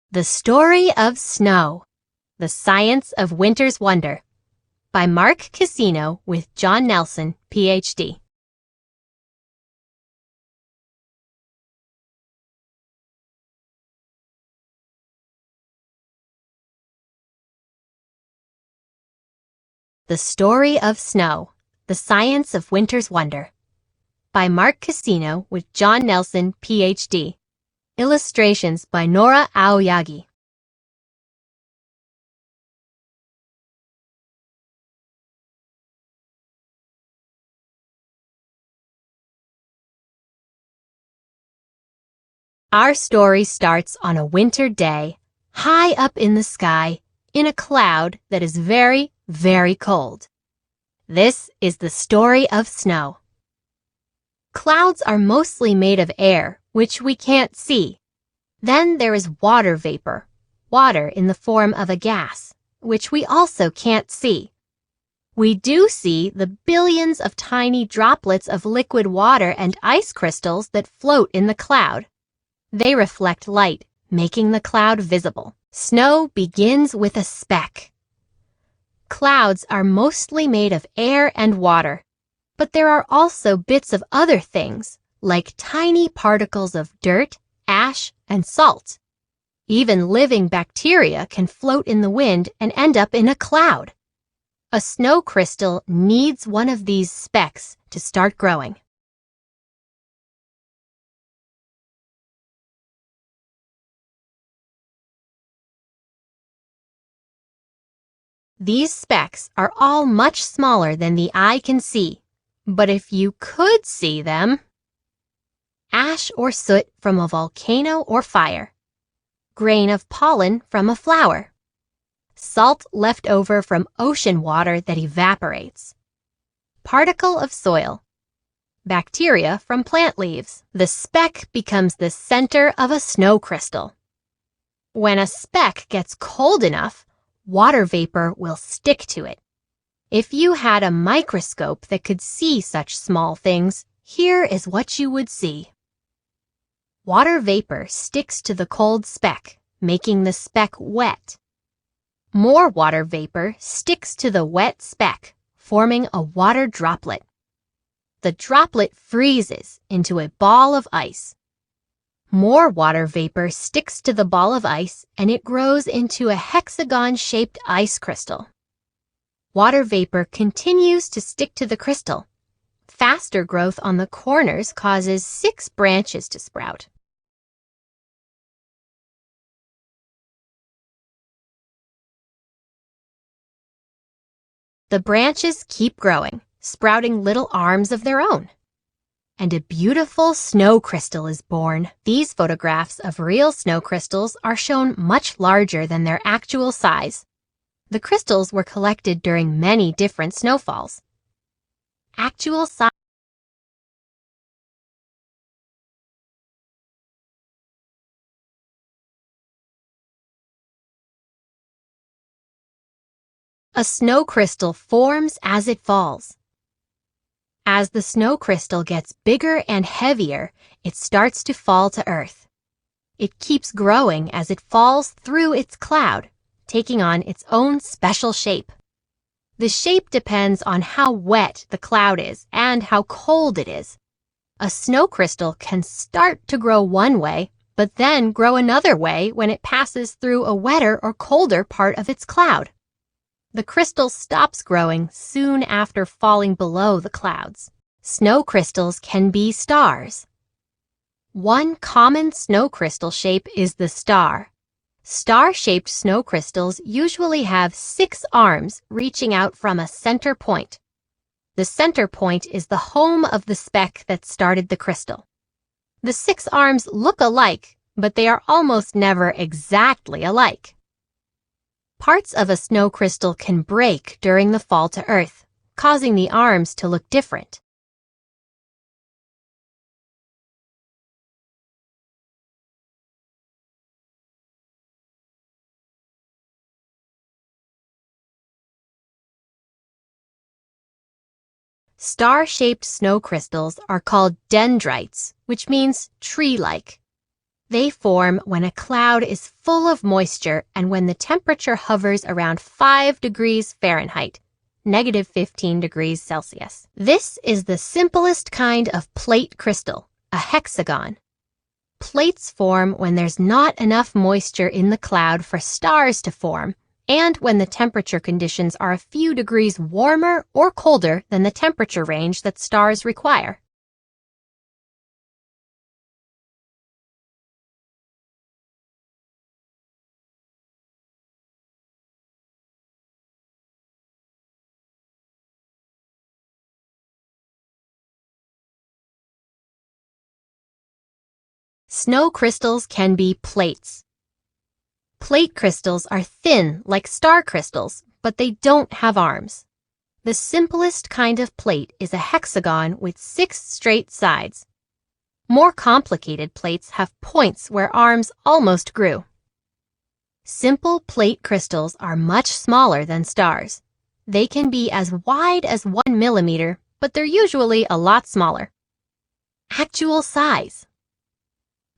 The Story of Snow, The Science of Winter's Wonder by Mark Cassino with John Nelson, Ph.D. The Story of Snow, The Science of Winter's Wonder by Mark Cassino with John Nelson, Ph.D. Illustrations by Nora Aoyagi. Our story starts on a winter day, high up in the sky, in a cloud that is very, very cold. This is the story of snow. Clouds are mostly made of air, which we can't see. Then there is water vapor, water in the form of a gas, which we also can't see. We do see the billions of tiny droplets of liquid water and ice crystals that float in the cloud. They reflect light, making the cloud visible. Snow begins with a speck. Clouds are mostly made of air and water, but there are also bits of other things, like tiny particles of dirt, ash, and salt. Even living bacteria can float in the wind and end up in a cloud. A snow crystal needs one of these specks to start growing. These specks are all much smaller than the eye can see, but if you could see them, ash or soot from a volcano or fire, grain of pollen from a flower, salt left over from ocean water that evaporates, particle of soil, bacteria from plant leaves. The speck becomes the center of a snow crystal. When a speck gets cold enough, water vapor will stick to it. If you had a microscope that could see such small things, here is what you would see. Water vapor sticks to the cold speck, making the speck wet. More water vapor sticks to the wet speck, forming a water droplet. The droplet freezes into a ball of ice. More water vapor sticks to the ball of ice and it grows into a hexagon-shaped ice crystal. Water vapor continues to stick to the crystal. Faster growth on the corners causes 6 branches to sprout. The branches keep growing, sprouting little arms of their own. And a beautiful snow crystal is born. These photographs of real snow crystals are shown much larger than their actual size. The crystals were collected during many different snowfalls. Actual size. A snow crystal forms as it falls. As the snow crystal gets bigger and heavier, it starts to fall to Earth. It keeps growing as it falls through its cloud, taking on its own special shape. The shape depends on how wet the cloud is and how cold it is. A snow crystal can start to grow one way, but then grow another way when it passes through a wetter or colder part of its cloud. The crystal stops growing soon after falling below the clouds. Snow crystals can be stars. One common snow crystal shape is the star. Star-shaped snow crystals usually have 6 arms reaching out from a center point. The center point is the home of the speck that started the crystal. The 6 arms look alike, but they are almost never exactly alike. Parts of a snow crystal can break during the fall to Earth, causing the arms to look different. Star-shaped snow crystals are called dendrites, which means tree-like. They form when a cloud is full of moisture and when the temperature hovers around 5 degrees Fahrenheit, -15 degrees Celsius. This is the simplest kind of plate crystal, a hexagon. Plates form when there's not enough moisture in the cloud for stars to form, and when the temperature conditions are a few degrees warmer or colder than the temperature range that stars require. Snow crystals can be plates. Plate crystals are thin like star crystals, but they don't have arms. The simplest kind of plate is a hexagon with 6 straight sides. More complicated plates have points where arms almost grew. Simple plate crystals are much smaller than stars. They can be as wide as 1 millimeter, but they're usually a lot smaller. Actual size.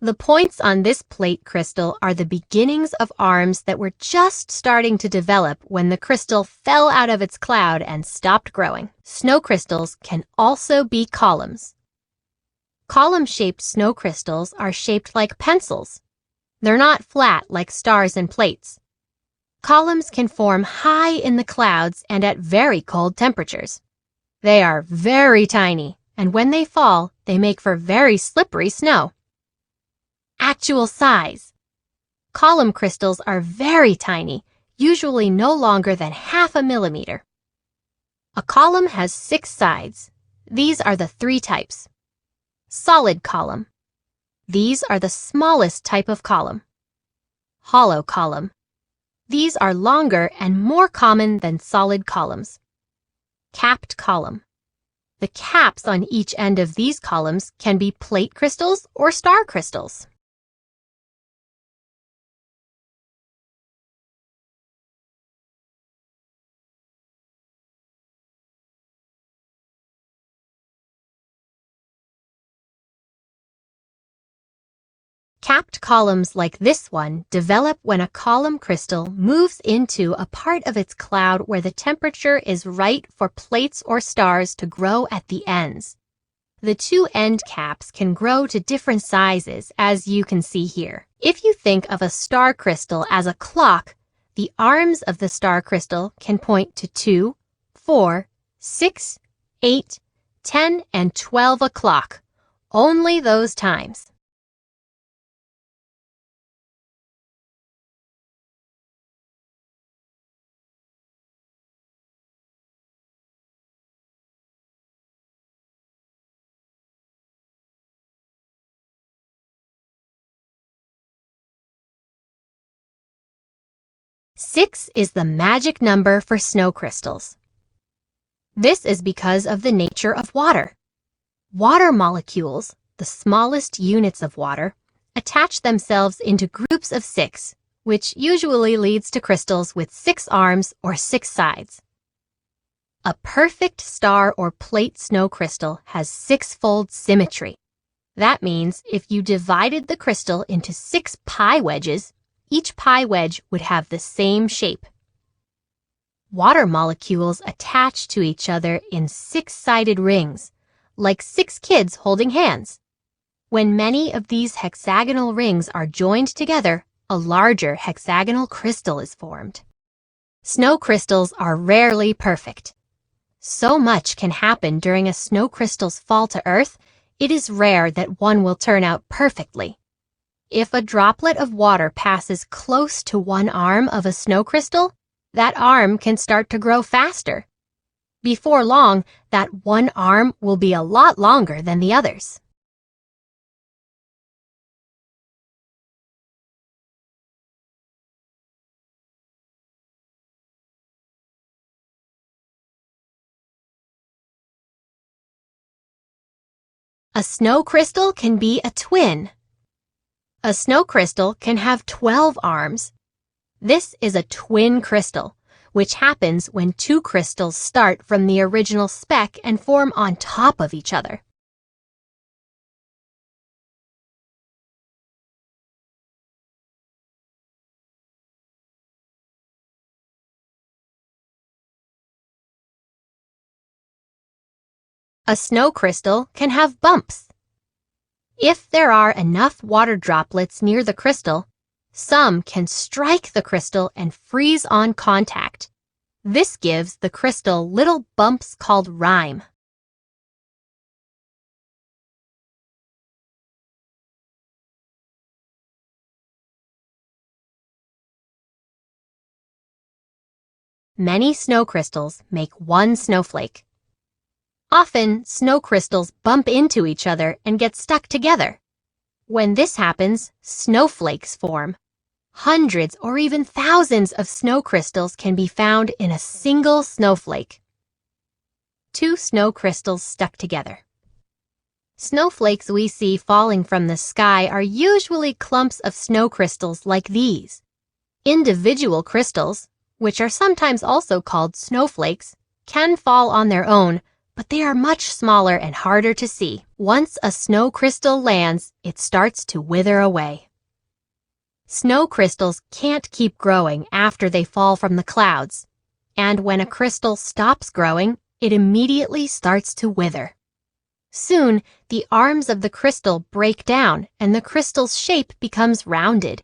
The points on this plate crystal are the beginnings of arms that were just starting to develop when the crystal fell out of its cloud and stopped growing. Snow crystals can also be columns. Column-shaped snow crystals are shaped like pencils. They're not flat like stars and plates. Columns can form high in the clouds and at very cold temperatures. They are very tiny, and when they fall, they make for very slippery snow. Actual size. Column crystals are very tiny, usually no longer than ½ millimeter. A column has 6 sides. These are the 3 types. Solid column. These are the smallest type of column. Hollow column. These are longer and more common than solid columns. Capped column. The caps on each end of these columns can be plate crystals or star crystals. Capped columns like this one develop when a column crystal moves into a part of its cloud where the temperature is right for plates or stars to grow at the ends. The 2 end caps can grow to different sizes, as you can see here. If you think of a star crystal as a clock, the arms of the star crystal can point to 2, 4, 6, 8, 10, and 12 o'clock. Only those times. Six is the magic number for snow crystals. This is because of the nature of water. Water molecules, the smallest units of water, attach themselves into groups of 6, which usually leads to crystals with 6 arms or 6 sides. A perfect star or plate snow crystal has 6-fold symmetry. That means if you divided the crystal into 6 pie wedges, each pie wedge would have the same shape. Water molecules attach to each other in 6-sided rings, like 6 kids holding hands. When many of these hexagonal rings are joined together, a larger hexagonal crystal is formed. Snow crystals are rarely perfect. So much can happen during a snow crystal's fall to Earth, it is rare that one will turn out perfectly. If a droplet of water passes close to one arm of a snow crystal, that arm can start to grow faster. Before long, that one arm will be a lot longer than the others. A snow crystal can be a twin. A snow crystal can have 12 arms. This is a twin crystal, which happens when 2 crystals start from the original speck and form on top of each other. A snow crystal can have bumps. If there are enough water droplets near the crystal, some can strike the crystal and freeze on contact. This gives the crystal little bumps called rime. Many snow crystals make one snowflake. Often, snow crystals bump into each other and get stuck together. When this happens, snowflakes form. Hundreds or even thousands of snow crystals can be found in a single snowflake. Two snow crystals stuck together. Snowflakes we see falling from the sky are usually clumps of snow crystals like these. Individual crystals, which are sometimes also called snowflakes, can fall on their own, but they are much smaller and harder to see. Once a snow crystal lands, it starts to wither away. Snow crystals can't keep growing after they fall from the clouds, and when a crystal stops growing, it immediately starts to wither. Soon, the arms of the crystal break down and the crystal's shape becomes rounded.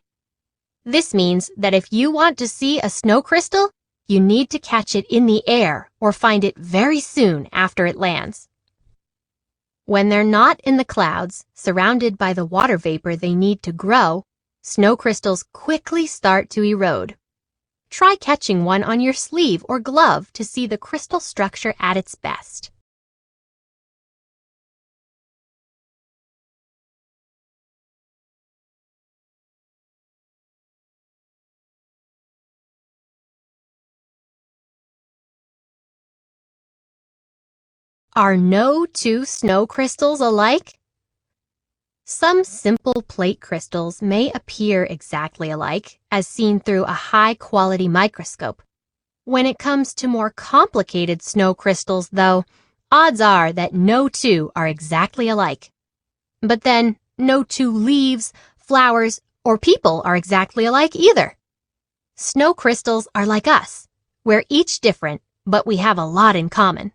This means that if you want to see a snow crystal, you need to catch it in the air or find it very soon after it lands. When they're not in the clouds, surrounded by the water vapor they need to grow, snow crystals quickly start to erode. Try catching one on your sleeve or glove to see the crystal structure at its best. Are no two snow crystals alike? Some simple plate crystals may appear exactly alike, as seen through a high-quality microscope. When it comes to more complicated snow crystals, though, odds are that no two are exactly alike. But then, no two leaves, flowers, or people are exactly alike either. Snow crystals are like us. We're each different, but we have a lot in common.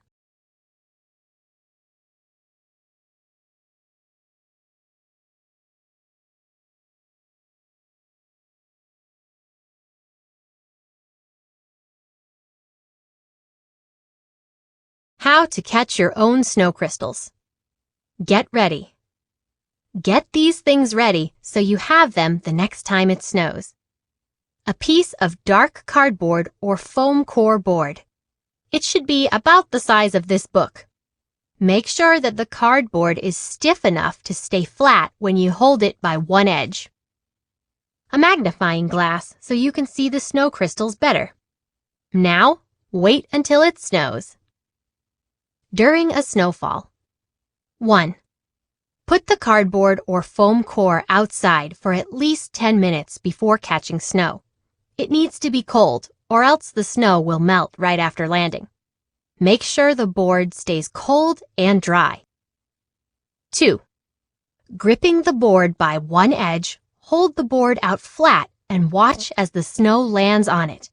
How to catch your own snow crystals. Get ready. Get these things ready so you have them the next time it snows. A piece of dark cardboard or foam core board. It should be about the size of this book. Make sure that the cardboard is stiff enough to stay flat when you hold it by one edge. A magnifying glass so you can see the snow crystals better. Now, wait until it snows. During a snowfall. 1. Put the cardboard or foam core outside for at least 10 minutes before catching snow. It needs to be cold, or else the snow will melt right after landing. Make sure the board stays cold and dry. 2. Gripping the board by one edge, hold the board out flat and watch as the snow lands on it.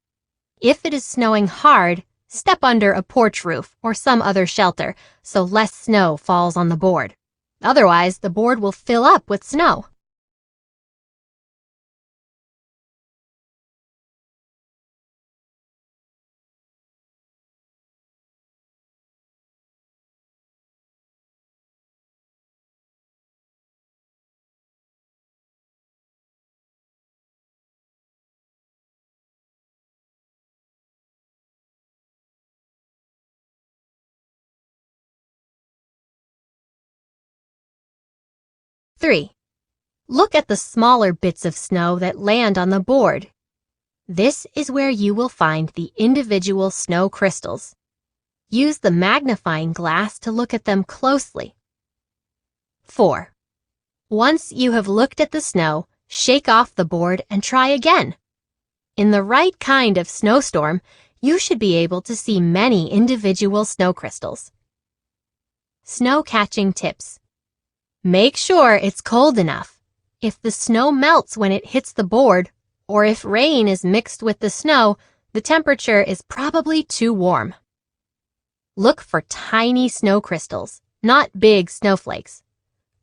If it is snowing hard, step under a porch roof or some other shelter so less snow falls on the board. Otherwise, the board will fill up with snow. Three. Look at the smaller bits of snow that land on the board. This is where you will find the individual snow crystals. Use the magnifying glass to look at them closely. 4. Once you have looked at the snow, shake off the board and try again. In the right kind of snowstorm, you should be able to see many individual snow crystals. Snow catching tips. Make sure it's cold enough. If the snow melts when it hits the board, or if rain is mixed with the snow, the temperature is probably too warm. Look for tiny snow crystals. not big snowflakes.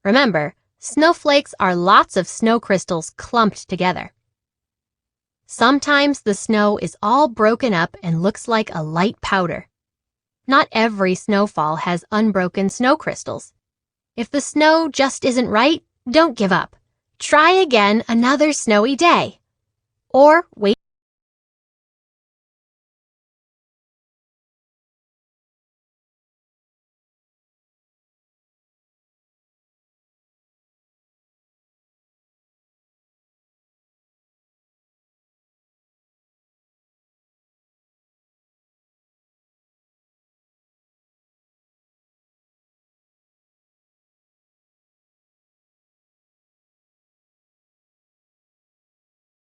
Remember, snowflakes are lots of snow crystals clumped together. Sometimes the snow is all broken up and looks like a light powder. Not every snowfall has unbroken snow crystals. If the snow just isn't right, don't give up. Try again another snowy day. Or wait